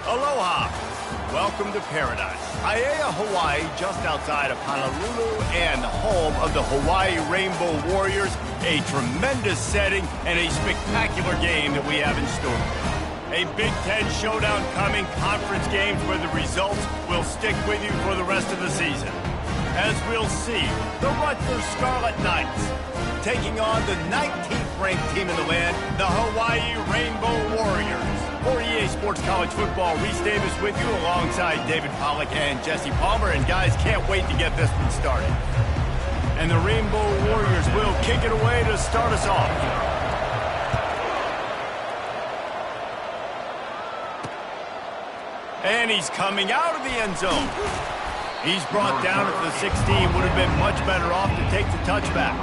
Aloha. Welcome to paradise. Aiea, Hawaii, just outside of Honolulu and the home of the Hawaii Rainbow Warriors. A tremendous setting and a spectacular game that we have in store. A Big Ten showdown coming, conference games where the results will stick with you for the rest of the season. As we'll see, the Rutgers Scarlet Knights taking on the 19th ranked team in the land, the Hawaii Rainbow Warriors. For EA Sports College Football, Reese Davis with you alongside David Pollack and Jesse Palmer. And guys, can't wait to get this one started. And the Rainbow Warriors will kick it away to start us off. And he's coming out of the end zone. He's brought down at the 16. Would have been much better off to take the touchback.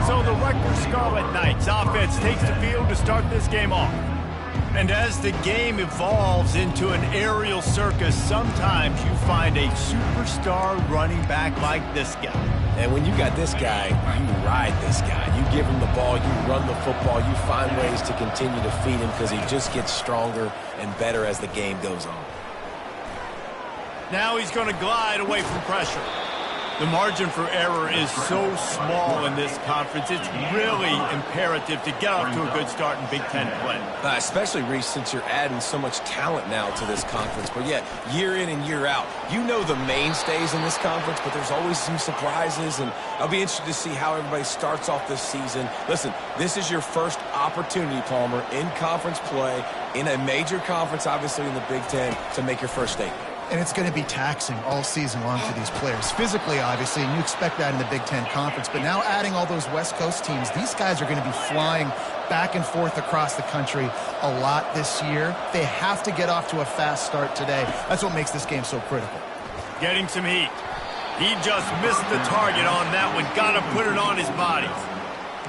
So the Rutgers Scarlet Knights offense takes the field to start this game off. And as the game evolves into an aerial circus, sometimes you find a superstar running back like this guy. And when you got this guy, you ride this guy. You give him the ball, you run the football, you find ways to continue to feed him because he just gets stronger and better as the game goes on. Now he's going to glide away from pressure. The margin for error is so small in this conference, it's really imperative to get off to a good start in Big Ten play. Especially, Reese, since you're adding so much talent now to this conference. But yeah, year in and year out, you know the mainstays in this conference, but there's always some surprises, and I'll be interested to see how everybody starts off this season. Listen, this is your first opportunity, Palmer, in conference play, in a major conference, obviously in the Big Ten, to make your first statement. And it's going to be taxing all season long for these players. Physically, obviously, and you expect that in the Big Ten Conference. But now adding all those West Coast teams, these guys are going to be flying back and forth across the country a lot this year. They have to get off to a fast start today. That's what makes this game so critical. Getting some heat. He just missed the target on that one. Got to put it on his body.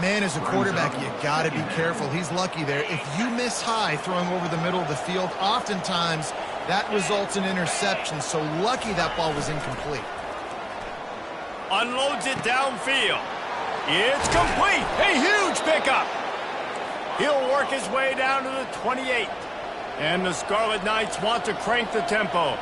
Man, as a quarterback, you got to be careful. He's lucky there. If you miss high throwing over the middle of the field, oftentimes that results in interception. So lucky that ball was incomplete. Unloads it downfield. It's complete. A huge pickup. He'll work his way down to the 28. And the Scarlet Knights want to crank the tempo.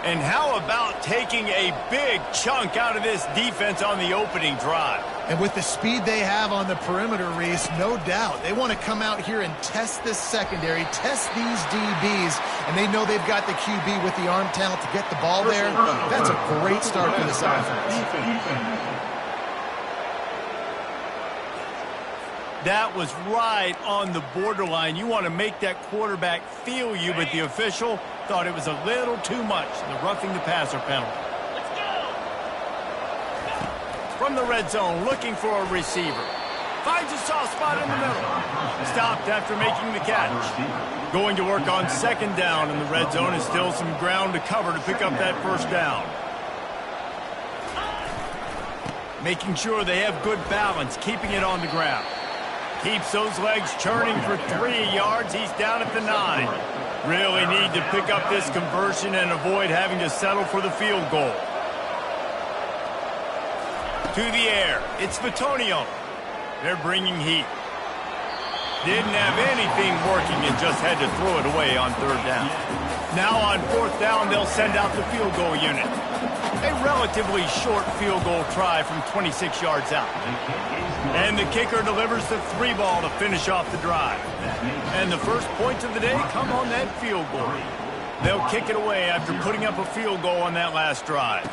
And how about taking a big chunk out of this defense on the opening drive? And with the speed they have on the perimeter, Reese, no doubt, they want to come out here and test this secondary, test these DBs, and they know they've got the QB with the arm talent to get the ball there. That's a great start for this offense. That was right on the borderline. You want to make that quarterback feel you, but the official thought it was a little too much, the roughing the passer penalty. From the red zone, looking for a receiver. Finds a soft spot in the middle. Stopped after making the catch. Going to work on second down in the red zone, and still some ground to cover to pick up that first down. Making sure they have good balance, keeping it on the ground. Keeps those legs churning for 3 yards. He's down at the 9. Really need to pick up this conversion and avoid having to settle for the field goal. To the air. It's Vitonio. They're bringing heat. Didn't have anything working and just had to throw it away on third down. Now on fourth down, they'll send out the field goal unit. A relatively short field goal try from 26 yards out. And the kicker delivers the 3 ball to finish off the drive. And the first points of the day come on that field goal. They'll kick it away after putting up a field goal on that last drive.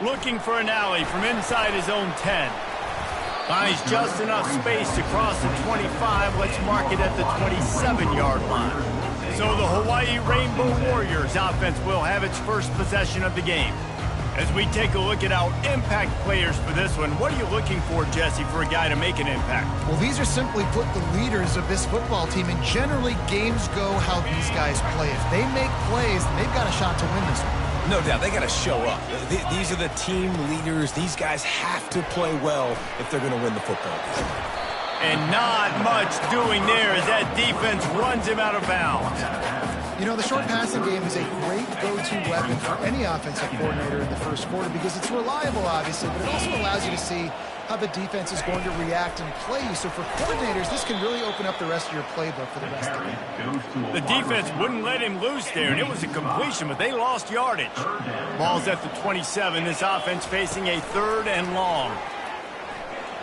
Looking for an alley from inside his own 10. Finds just enough space to cross the 25. Let's mark it at the 27-yard line. So the Hawaii Rainbow Warriors offense will have its first possession of the game. As we take a look at our impact players for this one, what are you looking for, Jesse, for a guy to make an impact? Well, these are simply put the leaders of this football team, and generally games go how these guys play. If they make plays, then they've got a shot to win this one. No doubt, they got to show up. These are the team leaders. These guys have to play well if they're going to win the football game. And not much doing there as that defense runs him out of bounds. You know, the short passing game is a great go-to weapon for any offensive coordinator in the first quarter because it's reliable, obviously, but it also allows you to see how the defense is going to react and play you. So for coordinators, this can really open up the rest of your playbook for the rest of the game. The defense wouldn't let him loose there, and it was a completion, but they lost yardage. Ball's at the 27. This offense facing a 3rd and long.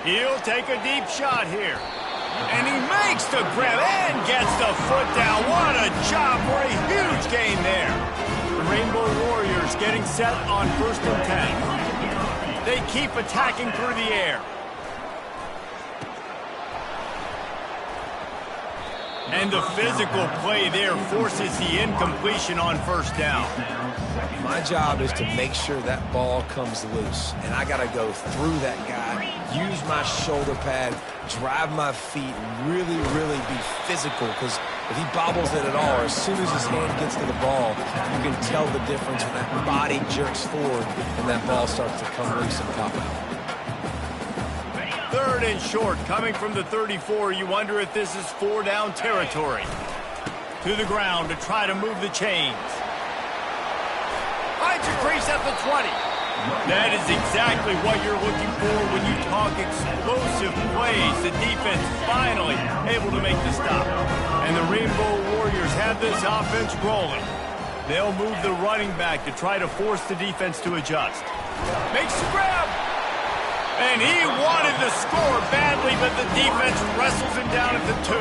He'll take a deep shot here. And he makes the grab and gets the foot down. What a job for a huge gain there. The Rainbow Warriors getting set on 1st and 10. They keep attacking through the air. And the physical play there forces the incompletion on 1st down. My job is to make sure that ball comes loose. And I got to go through that guy, use my shoulder pad, drive my feet, and really, really be physical. Because if he bobbles it at all, or as soon as his hand gets to the ball, you can tell the difference when that body jerks forward and that ball starts to come loose and pop out. 3rd and short, coming from the 34. You wonder if this is 4-down territory. To the ground to try to move the chains. Finds a crease at the 20. That is exactly what you're looking for when you talk explosive plays. The defense finally able to make the stop. And the Rainbow Warriors have this offense rolling. They'll move the running back to try to force the defense to adjust. Makes the grab. And he wanted to score badly, but the defense wrestles him down at the 2.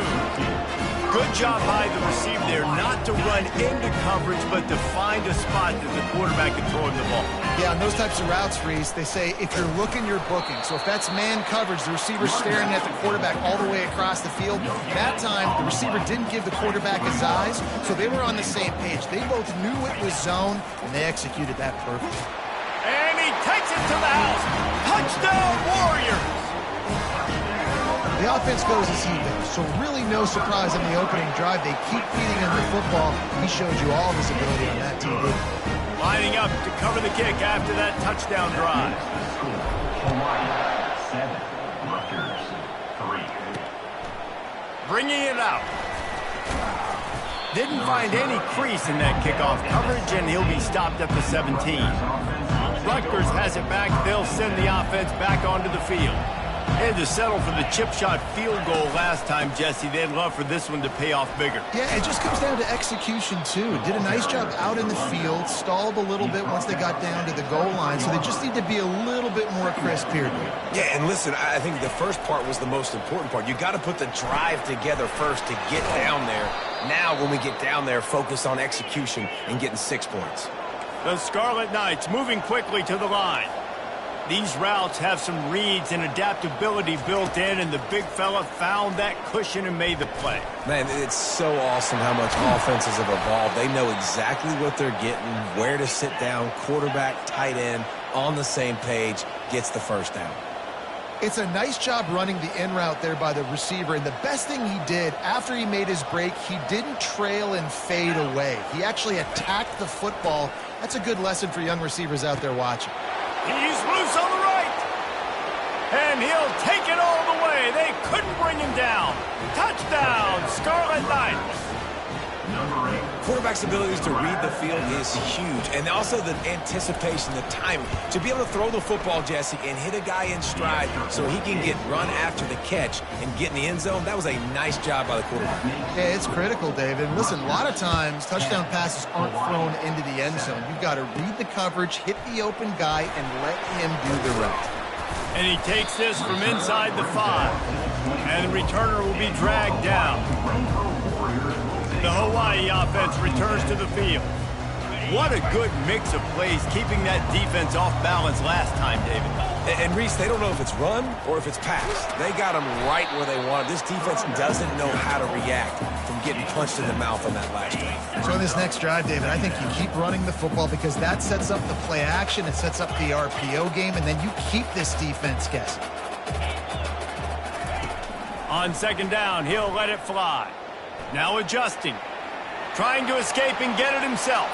Good job by the receiver there, not to run into coverage, but to find a spot that the quarterback can throw him the ball. Yeah, on those types of routes, Reese, they say if you're looking, you're booking. So if that's man coverage, the receiver's staring at the quarterback all the way across the field. That time, the receiver didn't give the quarterback his eyes, so they were on the same page. They both knew it was zone, and they executed that perfectly. And he takes it to the house. Touchdown, Warriors! The offense goes as he goes, so really no surprise in the opening drive. They keep feeding him the football. He showed you all of his ability on that TV. Lining up to cover the kick after that touchdown drive. Hawaii 7, Rutgers 3. Bringing it out. Didn't find any crease in that kickoff coverage, and he'll be stopped at the 17. Rutgers has it back. They'll send the offense back onto the field. They had to settle for the chip shot field goal last time, Jesse. They'd love for this one to pay off bigger. Yeah, it just comes down to execution, too. Did a nice job out in the field, stalled a little bit once they got down to the goal line, so they just need to be a little bit more crisp here. Yeah, and listen, I think the first part was the most important part. You got to put the drive together first to get down there. Now, when we get down there, focus on execution and getting 6 points. The Scarlet Knights moving quickly to the line. These routes have some reads and adaptability built in, and the big fella found that cushion and made the play. Man, it's so awesome how much offenses have evolved. They know exactly what they're getting, where to sit down, quarterback, tight end, on the same page, gets the 1st down. It's a nice job running the in route there by the receiver, and the best thing he did after he made his break, he didn't trail and fade away. He actually attacked the football. That's a good lesson for young receivers out there watching. He's loose on the right. And he'll take it all the way. They couldn't bring him down. Touchdown, Scarlet Knights. Quarterback's abilities to read the field is huge. And also the anticipation, the timing. To be able to throw the football, Jesse, and hit a guy in stride so he can get run after the catch and get in the end zone, that was a nice job by the quarterback. Yeah, it's critical, David. Listen, a lot of times touchdown passes aren't thrown into the end zone. You've got to read the coverage, hit the open guy, and let him do the rest. And he takes this from inside the 5. And the returner will be dragged down. The Hawaii offense returns to the field. What a good mix of plays, keeping that defense off balance last time, David. And Reese, they don't know if it's run or if it's pass. They got them right where they want it. This defense doesn't know how to react from getting punched in the mouth on that last drive. So in this next drive, David, I think you keep running the football because that sets up the play action, it sets up the RPO game, and then you keep this defense guessing. On 2nd down, he'll let it fly. Now adjusting. Trying to escape and get it himself.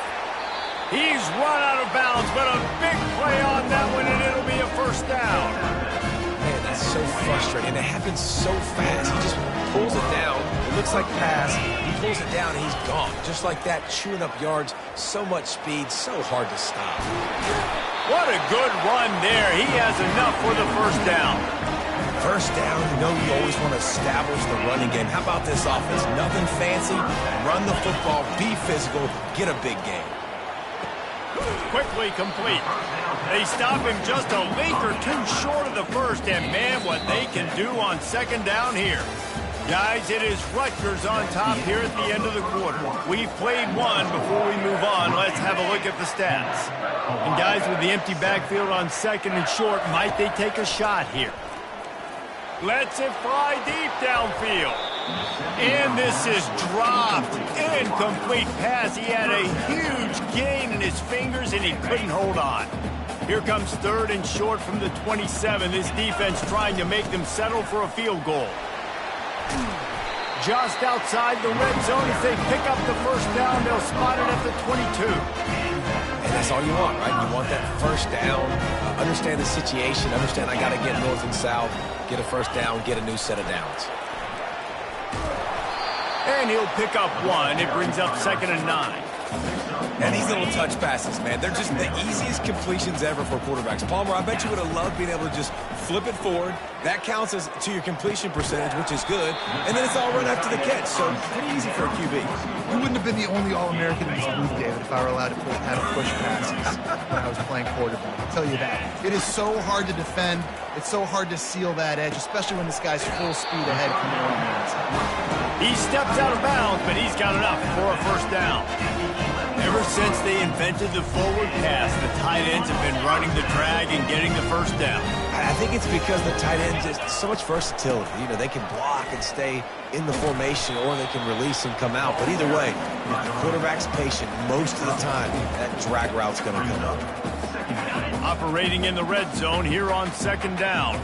He's run out of bounds, but a big play on that one, and it'll be a 1st down. Man, that's so frustrating. It happens so fast. He just pulls it down. It looks like pass. He pulls it down, and he's gone. Just like that, chewing up yards. So much speed, so hard to stop. What a good run there. He has enough for the 1st down. First down, you know you always want to establish the running game. How about this offense? Nothing fancy. Run the football, be physical, get a big game. Quickly complete. They stop him just a link or two short of the first, and man, what they can do on second down here. Guys, it is Rutgers on top here at the end of the quarter. We've played one. Before we move on, let's have a look at the stats. And guys, with the empty backfield on second and short, might they take a shot here? Lets it fly deep downfield. And this is dropped. Incomplete pass. He had a huge gain in his fingers, and he couldn't hold on. Here comes third and short from the 27. This defense trying to make them settle for a field goal. Just outside the red zone. If they pick up the first down, they'll spot it at the 22. And that's all you want, right? You want that first down. Understand the situation. Understand I got to get north and south. Get a first down. Get a new set of downs. And he'll pick up one. It brings up 2nd and 9. And these little touch passes, man, they're just the easiest completions ever for quarterbacks. Palmer, I bet you would have loved being able to just flip it forward. That counts as to your completion percentage, which is good. And then it's all right after the catch, so pretty easy for a QB. You wouldn't have been the only All-American in this booth, David, if I were allowed to put how to push passes when I was playing quarterback. I'll tell you that. It is so hard to defend. It's so hard to seal that edge, especially when this guy's full speed ahead coming on the outside. He steps out of bounds, but he's got enough for a first down. Ever since they invented the forward pass, the tight ends have been running the drag and getting the first down. I think it's because the tight end just so much versatility. You know, they can block and stay in the formation, or they can release and come out. But either way, if the quarterback's patient most of the time, that drag route's going to come up. Operating in the red zone here on 2nd down.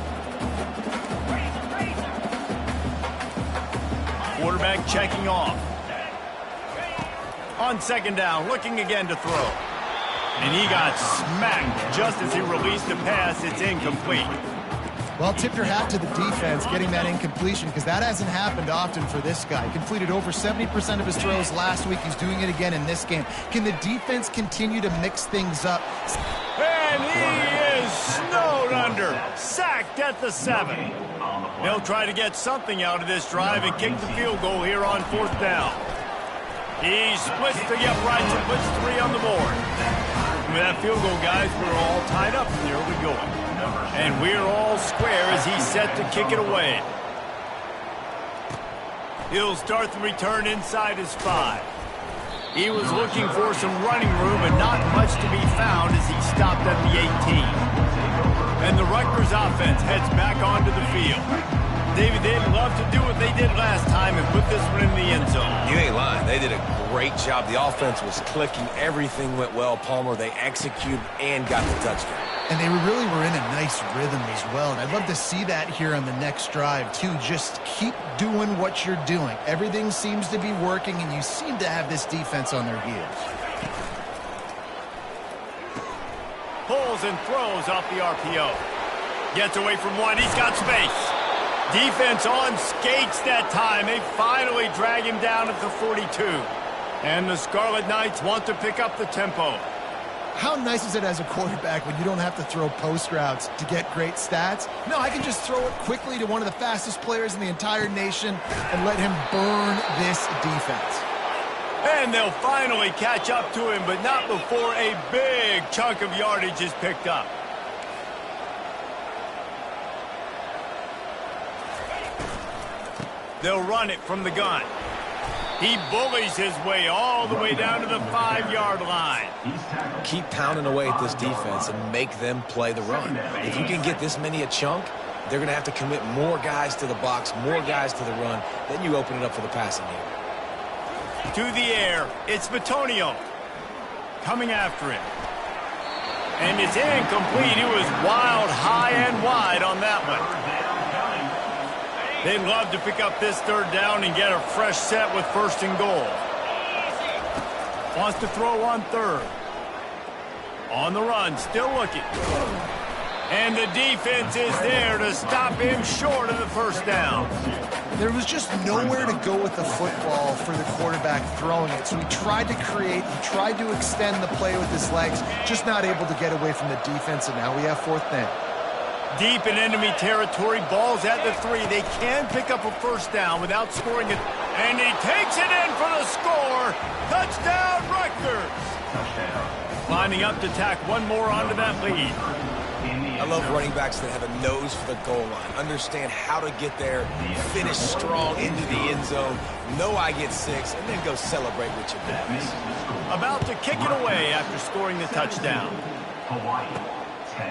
Quarterback checking off. On 2nd down, looking again to throw. And he got smacked just as he released the pass. It's incomplete. Well, tip your hat to the defense getting that incompletion, because that hasn't happened often for this guy. He completed over 70% of his throws last week. He's doing it again in this game. Can the defense continue to mix things up? And he is snowed under. Sacked at the 7. They'll try to get something out of this drive and kick the field goal here on 4th down. He splits the uprights and puts 3 on the board. With that field goal, guys, we're all tied up in the early going. And we're all square as he's set to kick it away. He'll start the return inside his 5. He was looking for some running room, but not much to be found as he stopped at the 18. And the Rutgers offense heads back onto the field. David, they'd love to do what they did last time and put this one in the end zone. You ain't lying. They did a great job. The offense was clicking. Everything went well. Palmer, they executed and got the touchdown. And they really were in a nice rhythm as well. And I'd love to see that here on the next drive, too. Just keep doing what you're doing. Everything seems to be working, and you seem to have this defense on their heels. Pulls and throws off the RPO. Gets away from one. He's got space. Defense on skates that time. They finally drag him down at the 42. And the Scarlet Knights want to pick up the tempo. How nice is it as a quarterback when you don't have to throw post routes to get great stats? No, I can just throw it quickly to one of the fastest players in the entire nation and let him burn this defense. And they'll finally catch up to him, but not before a big chunk of yardage is picked up. They'll run it from the gun. He bullies his way all the way down to the 5-yard line. Keep pounding away at this defense and make them play the run. If you can get this many a chunk, they're going to have to commit more guys to the box, more guys to the run. Then you open it up for the passing game. To the air, it's Batonio coming after him. And it's incomplete. He was wild, high and wide on that one. They'd love to pick up this 3rd down and get a fresh set with 1st and goal. Wants to throw on 3rd. On the run, still looking. And the defense is there to stop him short of the 1st down. There was just nowhere to go with the football for the quarterback throwing it. So he tried to create, he tried to extend the play with his legs, just not able to get away from the defense, and now we have 4th down. Deep in enemy territory, ball's at the 3. They can pick up a first down without scoring it. And he takes it in for the score. Touchdown, Rutgers. Lining up to tack one more onto that lead. I love running backs that have a nose for the goal line. Understand how to get there, finish strong into the end zone, know I get 6, and then go celebrate with your boys. About to kick it away after scoring the touchdown.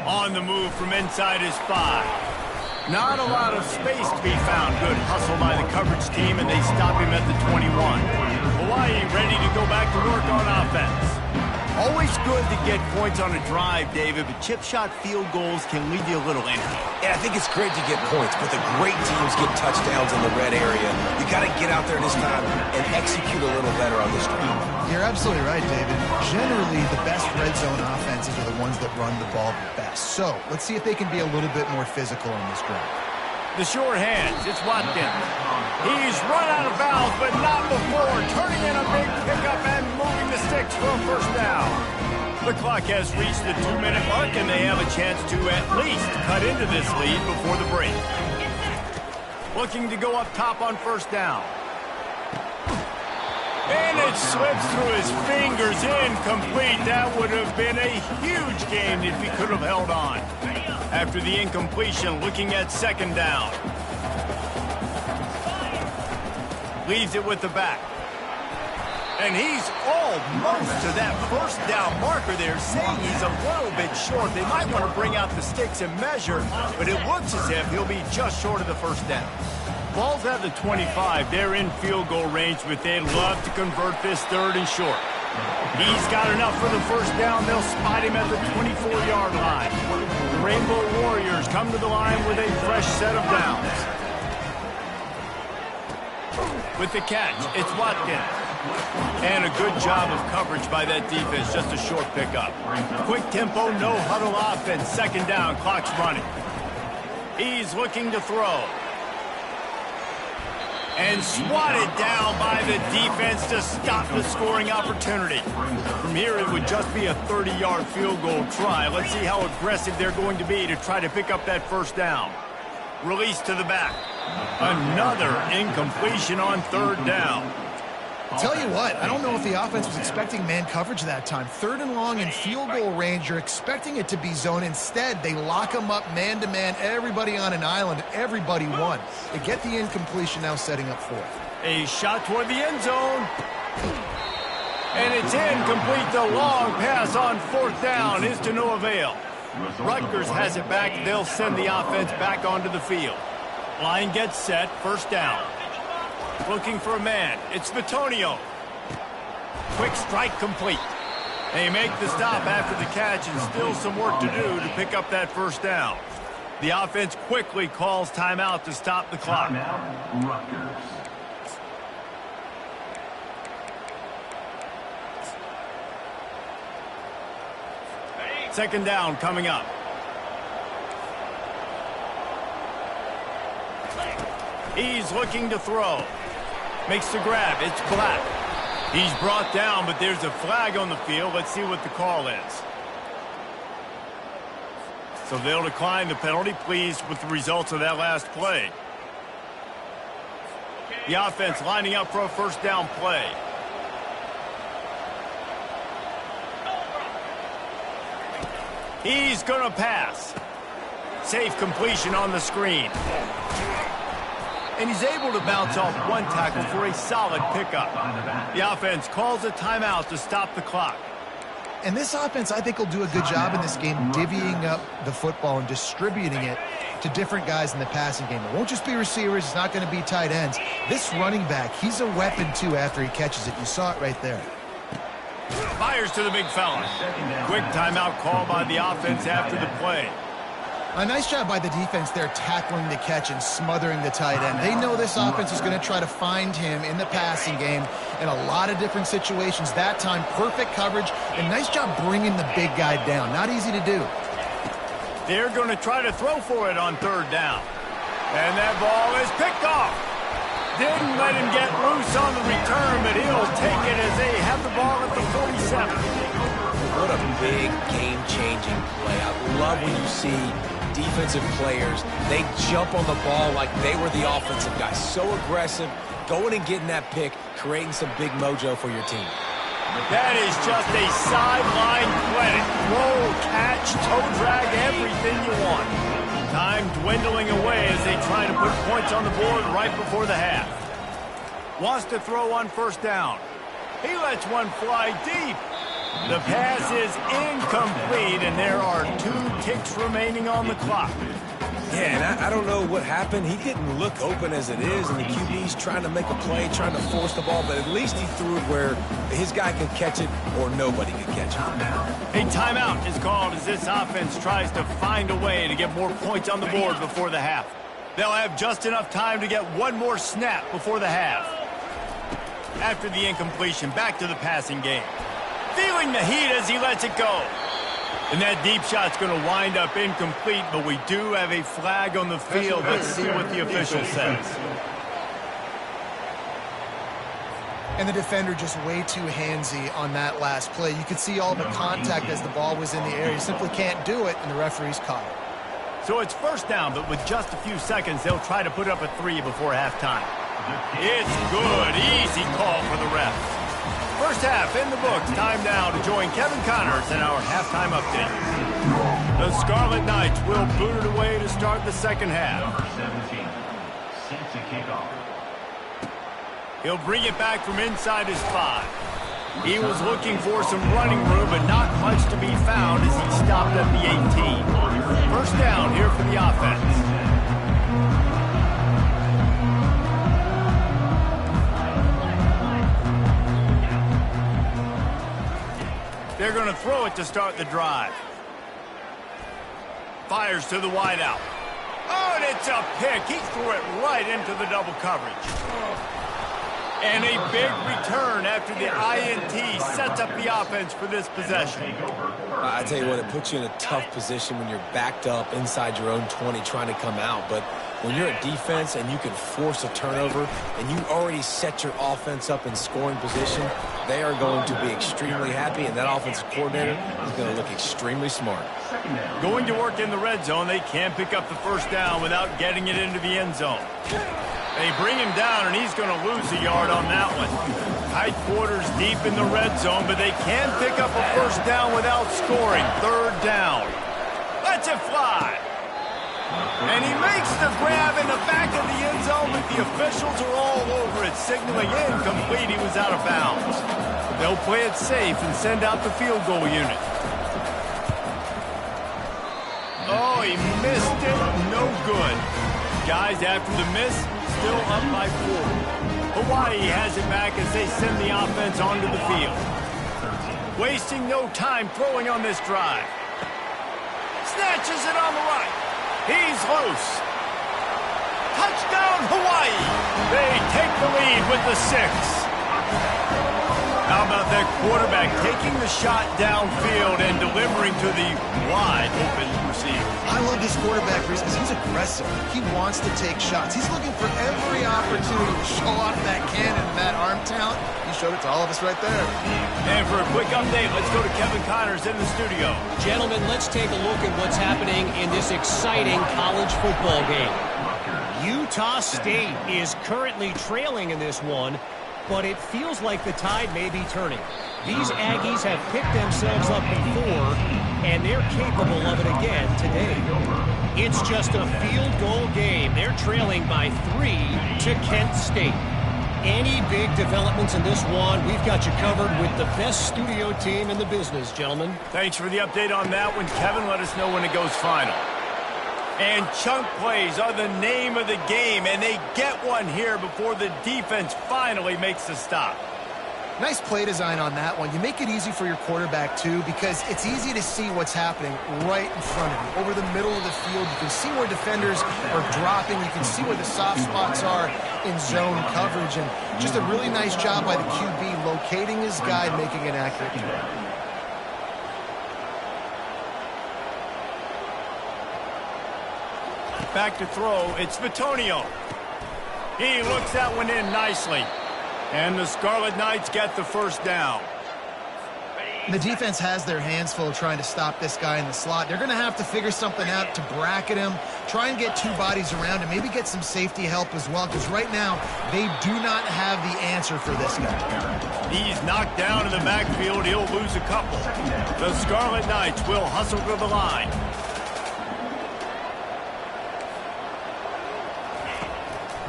On the move from inside his 5. Not a lot of space to be found. Good hustle by the coverage team, and they stop him at the 21. Hawaii ready to go back to work on offense. Always good to get points on a drive, David, but chip shot field goals can leave you a little empty. Yeah, I think it's great to get points, but the great teams get touchdowns in the red area. You got to get out there this time and execute a little better on this drive. You're absolutely right, David. Generally, the best red zone offenses are the ones that run the ball the best. So let's see if they can be a little bit more physical on this drive. The short hands, it's Watkins. He's run out of bounds, but not before. Turning in a big pickup and moving the sticks for a first down. The clock has reached the 2-minute mark, and they have a chance to at least cut into this lead before the break. Looking to go up top on first down. And it slips through his fingers, incomplete. That would have been a huge gain if he could have held on. After the incompletion, looking at second down. Leaves it with the back. And he's almost to that first down marker there, saying he's a little bit short. They might want to bring out the sticks and measure, but it looks as if he'll be just short of the first down. Ball's at the 25. They're in field goal range, but they'd love to convert this third and short. He's got enough for the first down. They'll spot him at the 24-yard line. The Rainbow Warriors come to the line with a fresh set of downs. With the catch, it's Watkins. And a good job of coverage by that defense, just a short pickup. Quick tempo, no huddle offense. Second down, clock's running. He's looking to throw. And swatted down by the defense to stop the scoring opportunity. From here, it would just be a 30-yard field goal try. Let's see how aggressive they're going to be to try to pick up that first down. Release to the back. Another incompletion on third down. Tell you what, I don't know if the offense was expecting man coverage that time. Third and long in field goal range, you're expecting it to be zone. Instead, they lock them up man-to-man, everybody on an island, everybody won. They get the incompletion, now setting up fourth. A shot toward the end zone. And it's incomplete. The long pass on fourth down is to no avail. Rutgers has it back. They'll send the offense back onto the field. Line gets set, first down. Looking for a man. It's Vitonio. Quick strike complete. They make the stop after the catch, and still some work to do to pick up that first down. The offense quickly calls timeout to stop the clock. Timeout, Rutgers. Second down coming up. He's looking to throw. Makes the grab. It's Black. He's brought down, but there's a flag on the field. Let's see what the call is. So they'll decline the penalty. Pleased with the results of that last play. The offense lining up for a first down play. He's going to pass. Safe completion on the screen. And he's able to bounce off one tackle for a solid pickup. The offense calls a timeout to stop the clock. And this offense, I think, will do a good job in this game divvying up the football and distributing it to different guys in the passing game. It won't just be receivers. It's not going to be tight ends. This running back, he's a weapon, too, after he catches it. You saw it right there. Fires to the big fella. Quick timeout call by the offense after the play. A nice job by the defense there tackling the catch and smothering the tight end. They know this offense is going to try to find him in the passing game in a lot of different situations. That time, perfect coverage, and nice job bringing the big guy down. Not easy to do. They're going to try to throw for it on third down. And that ball is picked off. Didn't let him get loose on the return, but he'll take it as they have the ball at the 47. What a big game-changing play. I love when you see defensive players, they jump on the ball like they were the offensive guys. So aggressive, going and getting that pick, creating some big mojo for your team. That is just a sideline credit. Roll, catch, toe drag, everything you want. Time dwindling away as they try to put points on the board right before the half. Wants to throw on first down. He lets one fly deep. The pass is incomplete, and there are 2 ticks remaining on the clock. Yeah, and I don't know what happened. He didn't look open as it is, and the QB's trying to make a play, trying to force the ball, but at least he threw it where his guy could catch it or nobody could catch it. A timeout is called as this offense tries to find a way to get more points on the board before the half. They'll have just enough time to get one more snap before the half. After the incompletion, back to the passing game. Feeling the heat as he lets it go. And that deep shot's going to wind up incomplete, but we do have a flag on the field. Let's see what the official says. And the defender just way too handsy on that last play. You could see all the contact as the ball was in the air. He simply can't do it, and the referee's caught it. So it's first down, but with just a few seconds, they'll try to put up a 3 before halftime. It's good. Easy call for the refs. First half in the books. Time now to join Kevin Connors in our halftime update. The Scarlet Knights will boot it away to start the second half. Number 17 sets a kickoff. He'll bring it back from inside his 5. He was looking for some running room, but not much to be found as he stopped at the 18. First down here for the offense. They're going to throw it to start the drive. Fires to the wideout. Oh, and it's a pick. He threw it right into the double coverage. And a big return after the INT sets up the offense for this possession. I tell you what, it puts you in a tough position when you're backed up inside your own 20 trying to come out. But when you're a defense and you can force a turnover and you already set your offense up in scoring position, they are going to be extremely happy, and that offensive coordinator is going to look extremely smart. Going to work in the red zone, they can't pick up the first down without getting it into the end zone. They bring him down, and he's going to lose a yard on that one. Tight quarters deep in the red zone, but they can pick up a first down without scoring. Third down. Lets it fly. And he makes the grab in the back of the end zone, but the officials are all over it, signaling incomplete. He was out of bounds. They'll play it safe and send out the field goal unit. Oh, he missed it. No good. Guys, after the miss, still up by 4. Hawaii has it back as they send the offense onto the field. Wasting no time throwing on this drive. Snatches it on the right. He's loose. Touchdown, Hawaii. They take the lead with the 6. How about that quarterback taking the shot downfield and delivering to the wide open receiver? I love this quarterback because he's aggressive. He wants to take shots. He's looking for every opportunity to show off that cannon and that arm talent. He showed it to all of us right there. And for a quick update, let's go to Kevin Connors in the studio. Gentlemen, let's take a look at what's happening in this exciting college football game. Utah State is currently trailing in this one, but it feels like the tide may be turning. These Aggies have picked themselves up before, and they're capable of it again today. It's just a field goal game. They're trailing by 3 to Kent State. Any big developments in this one, we've got you covered with the best studio team in the business, gentlemen. Thanks for the update on that one, Kevin. Let us know when it goes final. And chunk plays are the name of the game, and they get one here before the defense finally makes the stop. Nice play design on that one. You make it easy for your quarterback, too, because it's easy to see what's happening right in front of you. Over the middle of the field, you can see where defenders are dropping. You can see where the soft spots are in zone coverage. And just a really nice job by the QB locating his guy, making an accurate throw. Back to throw, it's Vitonio. He looks that one in nicely. And the Scarlet Knights get the first down. The defense has their hands full trying to stop this guy in the slot. They're going to have to figure something out to bracket him, try and get two bodies around him, maybe get some safety help as well, because right now they do not have the answer for this guy. He's knocked down in the backfield. He'll lose a couple. The Scarlet Knights will hustle to the line.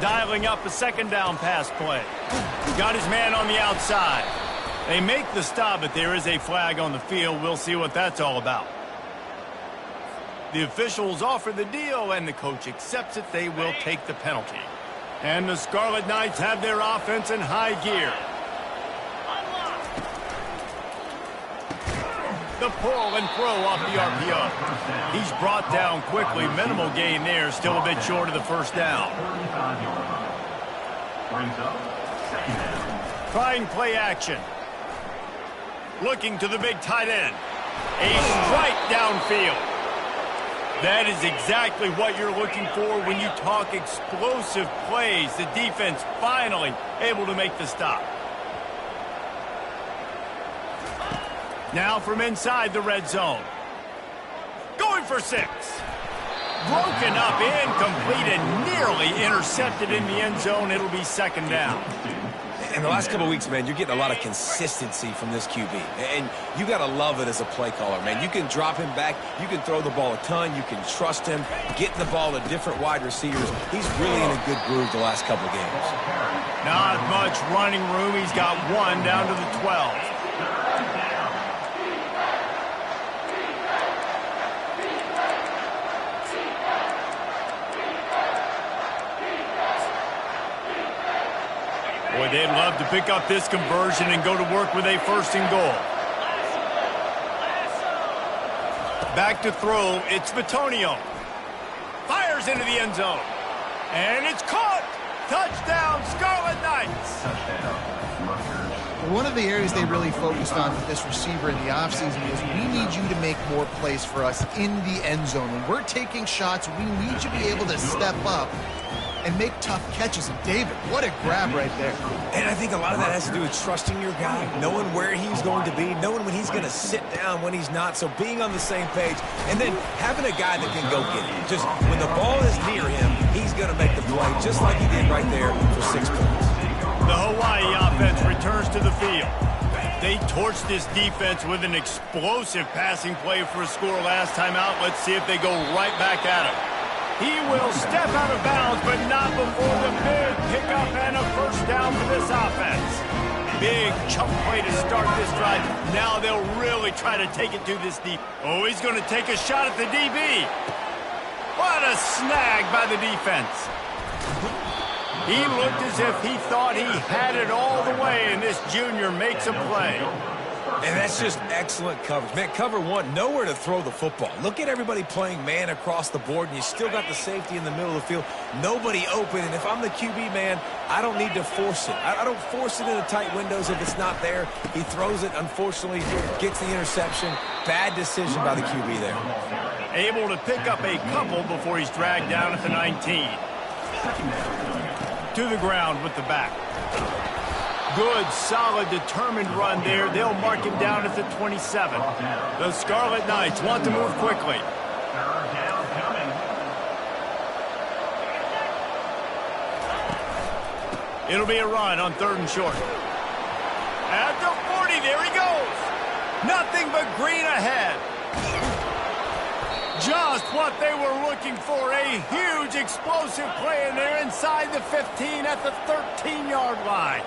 Dialing up a second down pass play. Got his man on the outside. They make the stop, but there is a flag on the field. We'll see what that's all about. The officials offer the deal, and the coach accepts it. They will take the penalty. And the Scarlet Knights have their offense in high gear. The pull and throw off the RPO. He's brought down quickly. Minimal gain there. Still a bit short of the first down. Trying play action. Looking to the big tight end. A strike downfield. That is exactly what you're looking for when you talk explosive plays. The defense finally able to make the stop. Now from inside the red zone. Going for 6. Broken up, incomplete, and nearly intercepted in the end zone. It'll be second down. In the last couple of weeks, man, you're getting a lot of consistency from this QB. And you got to love it as a play caller, man. You can drop him back. You can throw the ball a ton. You can trust him. Getting the ball to different wide receivers. He's really in a good groove the last couple of games. Not much running room. He's got one down to the 12. Boy, they'd love to pick up this conversion and go to work with a first and goal. Back to throw, it's Vitonio. Fires into the end zone. And it's caught! Touchdown, Scarlet Knights! One of the areas they really focused on with this receiver in the offseason is we need you to make more plays for us in the end zone. When we're taking shots, we need you to be able to step up and make tough catches. And David, what a grab right there. And I think a lot of that has to do with trusting your guy, knowing where he's going to be, knowing when he's going to sit down, when he's not, so being on the same page, and then having a guy that can go get it. Just when the ball is near him, he's going to make the play, just like he did right there for 6 points. The Hawaii offense returns to the field. They torched this defense with an explosive passing play for a score last time out. Let's see if they go right back at him. He will step out of bounds, but not before the big pickup and a first down for this offense. Big chunk play to start this drive. Now they'll really try to take it to this deep. Oh, he's going to take a shot at the DB. What a snag by the defense. He looked as if he thought he had it all the way, and this junior makes a play. And that's just excellent coverage. Man, cover one, nowhere to throw the football. Look at everybody playing man across the board, and you still got the safety in the middle of the field. Nobody open, and if I'm the QB, man, I don't need to force it. I don't force it into tight windows if it's not there. He throws it, unfortunately, gets the interception. Bad decision by the QB there. Able to pick up a couple before he's dragged down at the 19. To the ground with the back. Good, solid, determined run there. They'll mark him down at the 27. The Scarlet Knights want to move quickly. It'll be a run on 3rd and short. At the 40, there he goes. Nothing but green ahead. Just what they were looking for, a huge explosive play, and they're inside the 15 at the 13-yard line.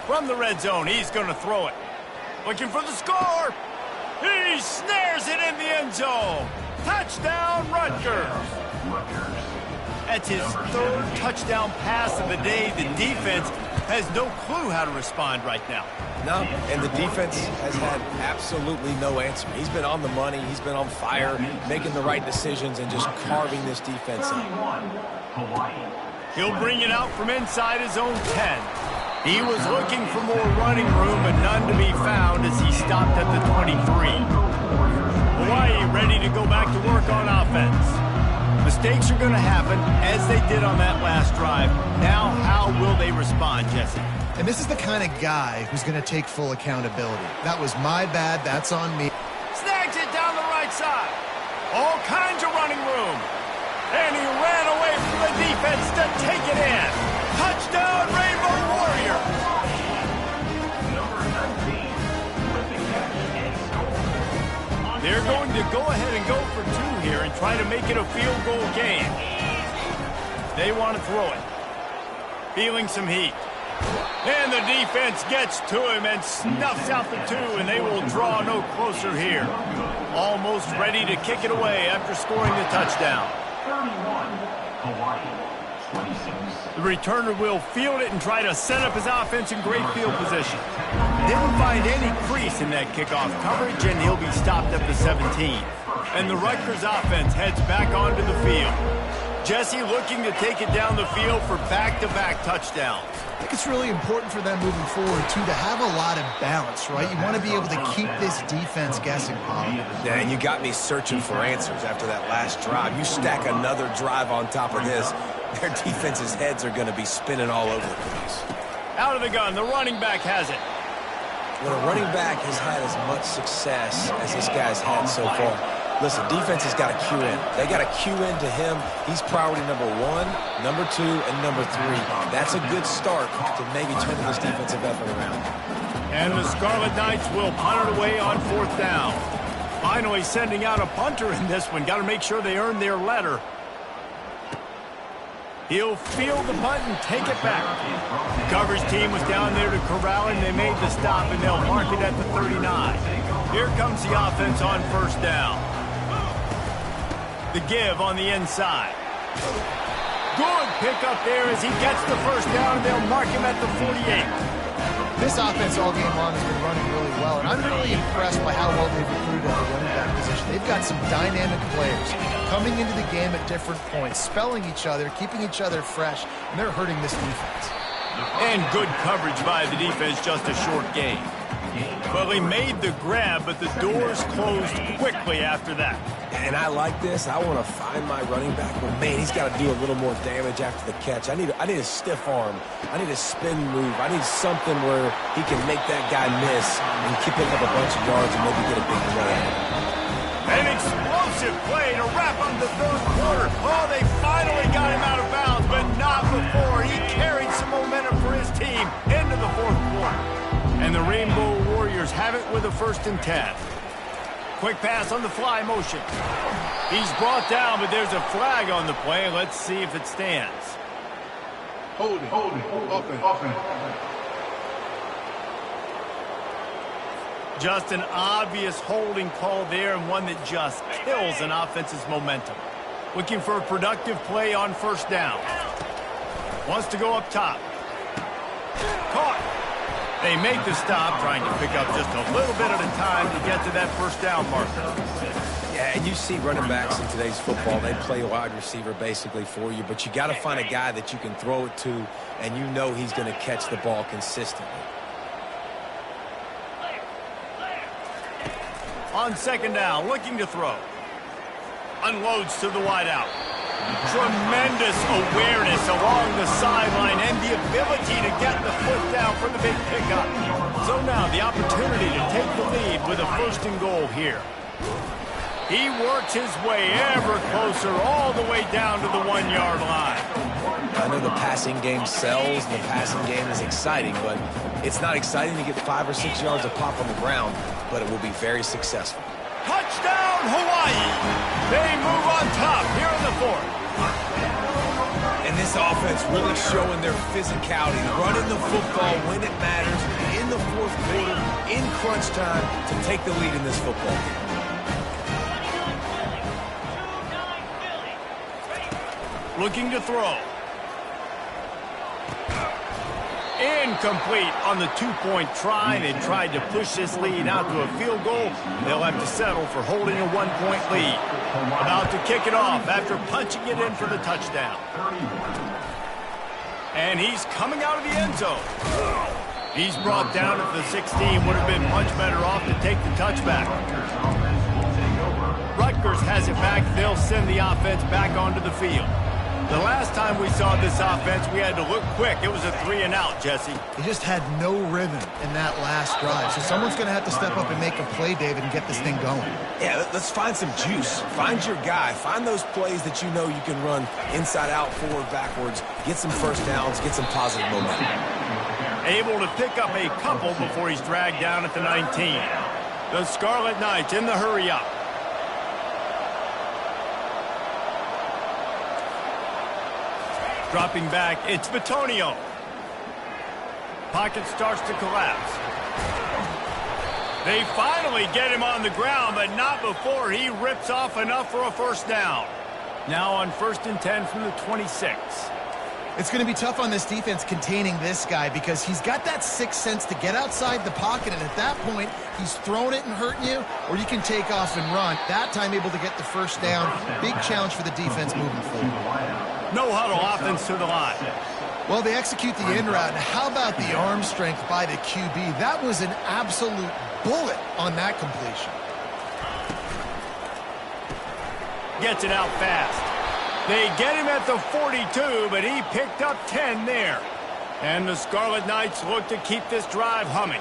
From the red zone, he's going to throw it. Looking for the score. He snares it in the end zone. Touchdown, Rutgers. That's his 3rd touchdown pass of the day. The defense has no clue how to respond right now. No, and the defense has had absolutely no answer. He's been on the money. He's been on fire, making the right decisions and just carving this defense up. He'll bring it out from inside his own 10. He was looking for more running room, but none to be found as he stopped at the 23. Hawaii ready to go back to work on offense. Mistakes are going to happen, as they did on that last drive. Now, how will they respond, Jesse? And this is the kind of guy who's going to take full accountability. That was my bad. That's on me. Snags it down the right side. All kinds of running room. And he ran away from the defense to take it in. Touchdown, Rainbow Warriors. Number 19 with the catch and score. They're going to go ahead and go for two here and try to make it a field goal game. They want to throw it. Feeling some heat. And the defense gets to him and snuffs out the two, and they will draw no closer here. Almost ready to kick it away after scoring the touchdown. 31, Hawaii, 26. The returner will field it and try to set up his offense in great field position. Didn't find any crease in that kickoff coverage, and he'll be stopped at the 17. And the Rutgers offense heads back onto the field. Jesse looking to take it down the field for back-to-back touchdowns. I think it's really important for them moving forward, too, to have a lot of balance, right? You want to be able to keep this defense guessing, Paul. Yeah, and you got me searching for answers after that last drive. You stack another drive on top of this, their defense's heads are going to be spinning all over the place. Out of the gun, the running back has it. When a running back has had as much success as this guy's had so far, listen, defense has got to cue in. They got to cue into him. He's priority number 1, number 2, and number 3. That's a good start to maybe turning this defensive effort around. And the Scarlet Knights will punt it away on 4th down. Finally sending out a punter in this one. Got to make sure they earn their letter. He'll field the punt and take it back. The coverage team was down there to corral him. They made the stop, and they'll mark it at the 39. Here comes the offense on 1st down. The give on the inside. Good pickup there as he gets the 1st down, and they'll mark him at the 48. This offense all game long has been running really well, and I'm really impressed by how well they've recruited at the running back position. They've got some dynamic players coming into the game at different points, spelling each other, keeping each other fresh, and they're hurting this defense. And good coverage by the defense, just a short gain. Well, he made the grab, but the doors closed quickly after that. And I like this. I want to find my running back, but man, he's got to do a little more damage after the catch. I need a stiff arm. I need a spin move. I need something where he can make that guy miss and pick up a bunch of yards and maybe get a big play. An explosive play to wrap up the 3rd quarter. Oh, they finally got him out of bounds, but not before. He carried some momentum for his team into the 4th quarter. And the Rainbow Warriors have it with a 1st and 10. Quick pass on the fly motion. He's brought down, but there's a flag on the play. Let's see if it stands. Hold it. Offense. Just an obvious holding call there, and one that just kills an offense's momentum. Looking for a productive play on 1st down. Wants to go up top. Caught. They make the stop, trying to pick up just a little bit at a time to get to that 1st down marker. Yeah, and you see running backs in today's football, they play wide receiver basically for you, but you got to find a guy that you can throw it to, and you know he's going to catch the ball consistently. On 2nd down, looking to throw. Unloads to the wideout. Tremendous awareness along the sideline and the ability to get the foot down for the big pickup. So now the opportunity to take the lead with a 1st and goal here. He works his way ever closer all the way down to the 1-yard line. I know the passing game sells and the passing game is exciting, but it's not exciting to get 5 or 6 yards of pop on the ground, but it will be very successful. Touchdown, Hawaii! They move on top here in the 4th. And this offense really showing their physicality, running the football when it matters, in the 4th quarter, in crunch time, to take the lead in this football game. Looking to throw. Incomplete on the 2-point try. They tried to push this lead out to a field goal. They'll have to settle for holding a 1-point lead. About to kick it off after punching it in for the touchdown. And he's coming out of the end zone. He's brought down at the 16. Would have been much better off to take the touchback. Rutgers has it back, they'll send the offense back onto the field. The last time we saw this offense, we had to look quick. It was a 3-and-out, Jesse. He just had no rhythm in that last drive. So someone's going to have to step up and make a play, David, and get this thing going. Yeah, let's find some juice. Find your guy. Find those plays that you know you can run inside out, forward, backwards. Get some first downs. Get some positive momentum. Able to pick up a couple before he's dragged down at the 19. The Scarlet Knights in the hurry-up. Dropping back, it's Batonio. Pocket starts to collapse. They finally get him on the ground, but not before he rips off enough for a first down. Now on 1st and 10 from the 26. It's going to be tough on this defense containing this guy because he's got that sixth sense to get outside the pocket, and at that point, he's throwing it and hurting you, or you can take off and run. That time able to get the first down. Big challenge for the defense moving forward. No huddle offense to the line. Well, they execute the in route, and how about the arm strength by the QB? That was an absolute bullet on that completion. Gets it out fast. They get him at the 42, but he picked up 10 there. And the Scarlet Knights look to keep this drive humming.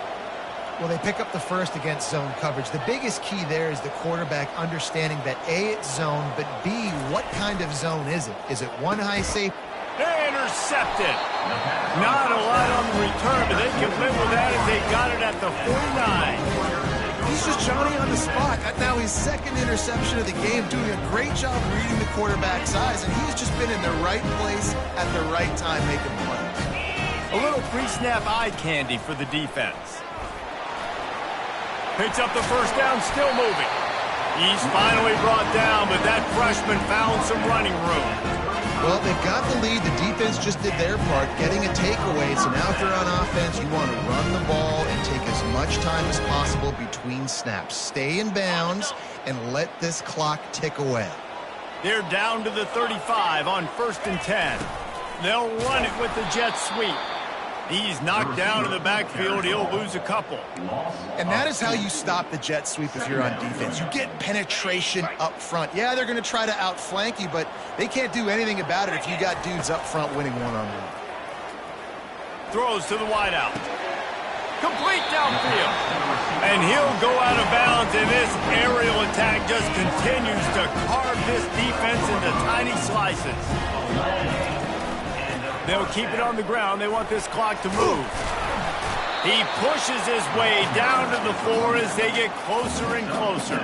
Well, they pick up the first against zone coverage. The biggest key there is the quarterback understanding that A, it's zone, but B, what kind of zone is it? Is it one high safety? Intercepted. Not a lot on the return, but they can live with that as they got it at the 49. He's just Johnny on the spot. Now his second interception of the game, doing a great job reading the quarterback's eyes, and he's just been in the right place at the right time making plays. A little pre-snap eye candy for the defense. Picks up the first down, still moving. He's finally brought down, but that freshman found some running room. Well, they've got the lead. The defense just did their part, getting a takeaway. So now if they're on offense, you want to run the ball and take as much time as possible between snaps. Stay in bounds and let this clock tick away. They're down to the 35 on 1st and 10. They'll run it with the jet sweep. He's knocked down in the backfield. He'll lose a couple. And that is how you stop the jet sweep if you're on defense. You get penetration up front. Yeah, they're going to try to outflank you, but they can't do anything about it if you got dudes up front winning one-on-one. Throws to the wideout. Complete downfield. And he'll go out of bounds, and this aerial attack just continues to carve this defense into tiny slices. They'll keep it on the ground. They want this clock to move. He pushes his way down to the floor as they get closer and closer.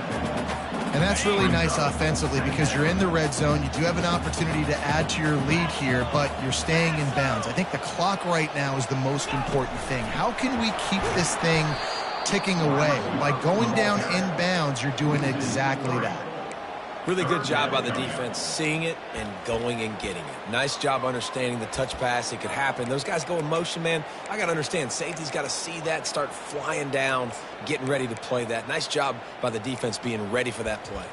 And that's really nice offensively because you're in the red zone. You do have an opportunity to add to your lead here, but you're staying in bounds. I think the clock right now is the most important thing. How can we keep this thing ticking away? By going down in bounds, you're doing exactly that. Really good job by the defense, seeing it and going and getting it. Nice job understanding the touch pass. It could happen. Those guys go in motion, man. I got to understand. Safety's got to see that, start flying down, getting ready to play that. Nice job by the defense being ready for that play.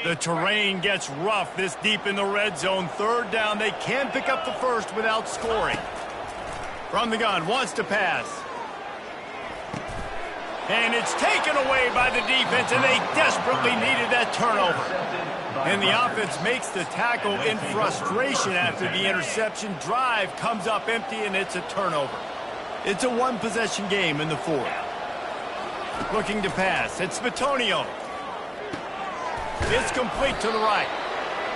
The terrain gets rough this deep in the red zone. 3rd down. They can pick up the first without scoring. From the gun, wants to pass. And it's taken away by the defense, and they desperately needed that turnover. And the offense makes the tackle in frustration after the interception. Drive comes up empty, and it's a turnover. It's a one-possession game in the 4th. Looking to pass. It's Batonio. It's complete to the right.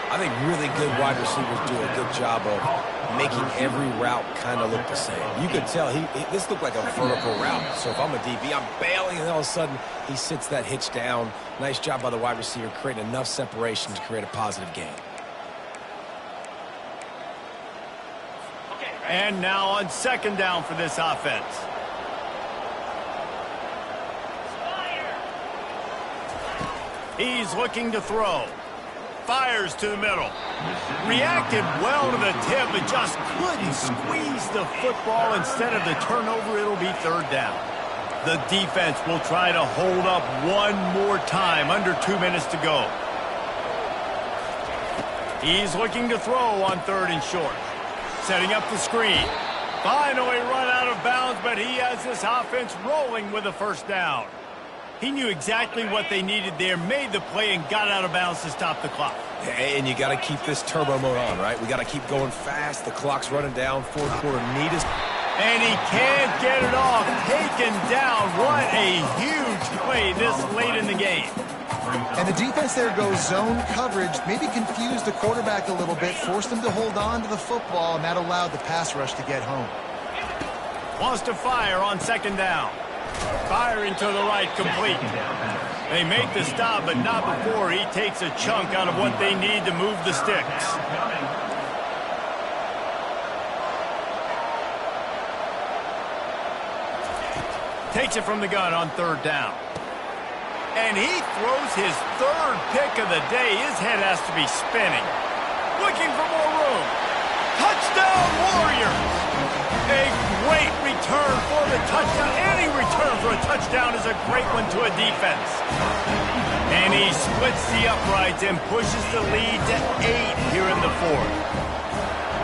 I think really good wide receivers do a good job of making every route kind of look the same. You could tell this looked like a vertical route. So if I'm a DB, I'm bailing, and all of a sudden he sits that hitch down. Nice job by the wide receiver creating enough separation to create a positive gain. And now on 2nd down for this offense. He's looking to throw. Fires to the middle. Reacted well to the tip, but just couldn't squeeze the football. Instead of the turnover, it'll be 3rd down. The defense will try to hold up one more time. Under 2 minutes to go. He's looking to throw on 3rd and short. Setting up the screen. Finally run out of bounds, but he has this offense rolling with a first down. He knew exactly what they needed there, made the play, and got out of bounds to stop the clock. And you got to keep this turbo mode on, right? We got to keep going fast. The clock's running down. Fourth quarter need is... And he can't get it off. Taken down. What a huge play this late in the game. And the defense there goes zone coverage, maybe confused the quarterback a little bit, forced him to hold on to the football, and that allowed the pass rush to get home. Wants to fire on second down. Firing to the right, complete. They make the stop, but not before he takes a chunk out of what they need to move the sticks. Takes it from the gun on third down. And he throws his third pick of the day. His head has to be spinning. Looking for more room. Touchdown, Warriors! A great return for the touchdown. Any return for a touchdown is a great one to a defense. And he splits the uprights and pushes the lead to 8 here in the fourth.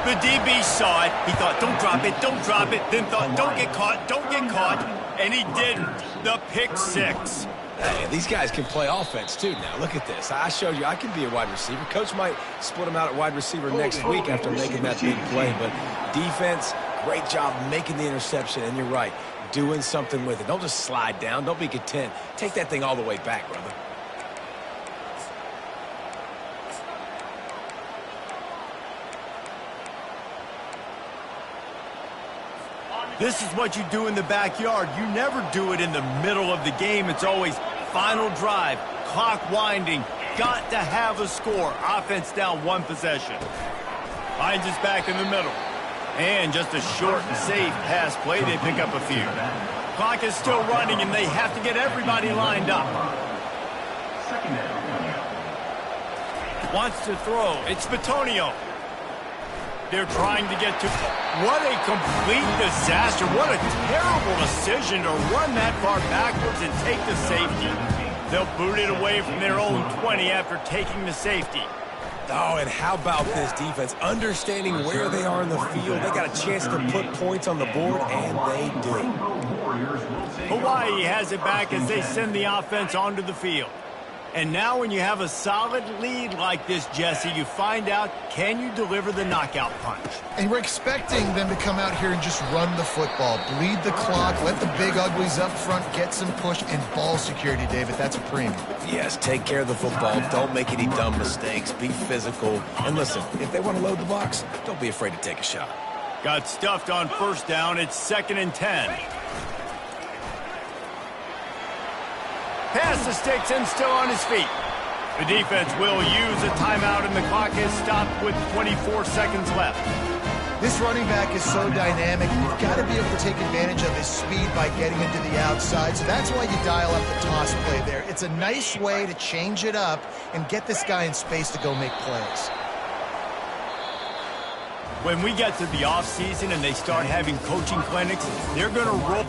The DB saw it. He thought, don't drop it, don't drop it. Then thought, don't get caught, don't get caught. And he didn't. The pick six. Hey, these guys can play offense, too, now. Look at this. I showed you I can be a wide receiver. Coach might split him out at wide receiver next week after making that big play. But defense, great job making the interception. And you're right, doing something with it. Don't just slide down. Don't be content. Take that thing all the way back, brother. This is what you do in the backyard. You never do it in the middle of the game. It's always final drive, clock winding. Got to have a score. Offense down one possession. Finds us back in the middle. And just a short and safe pass play. They pick up a few. Clock is still running, and they have to get everybody lined up. Wants to throw. It's Batonio. They're trying to get to... What a complete disaster. What a terrible decision to run that far backwards and take the safety. They'll boot it away from their own 20 after taking the safety. Oh, and how about this defense? Understanding where they are in the field. They got a chance to put points on the board, and they do. Hawaii has it back as they send the offense onto the field. And now when you have a solid lead like this, Jesse, you find out, can you deliver the knockout punch? And we're expecting them to come out here and just run the football, bleed the clock, let the big uglies up front get some push, and ball security, David. That's a premium. Yes, take care of the football. Don't make any dumb mistakes. Be physical. And listen, if they want to load the box, don't be afraid to take a shot. Got stuffed on first down. It's 2nd and 10. Pass the sticks and still on his feet. The defense will use a timeout, and the clock is stopped with 24 seconds left. This running back is so dynamic. You've got to be able to take advantage of his speed by getting into the outside. So that's why you dial up the toss play there. It's a nice way to change it up and get this guy in space to go make plays. When we get to the offseason and they start having coaching clinics, they're going to roll...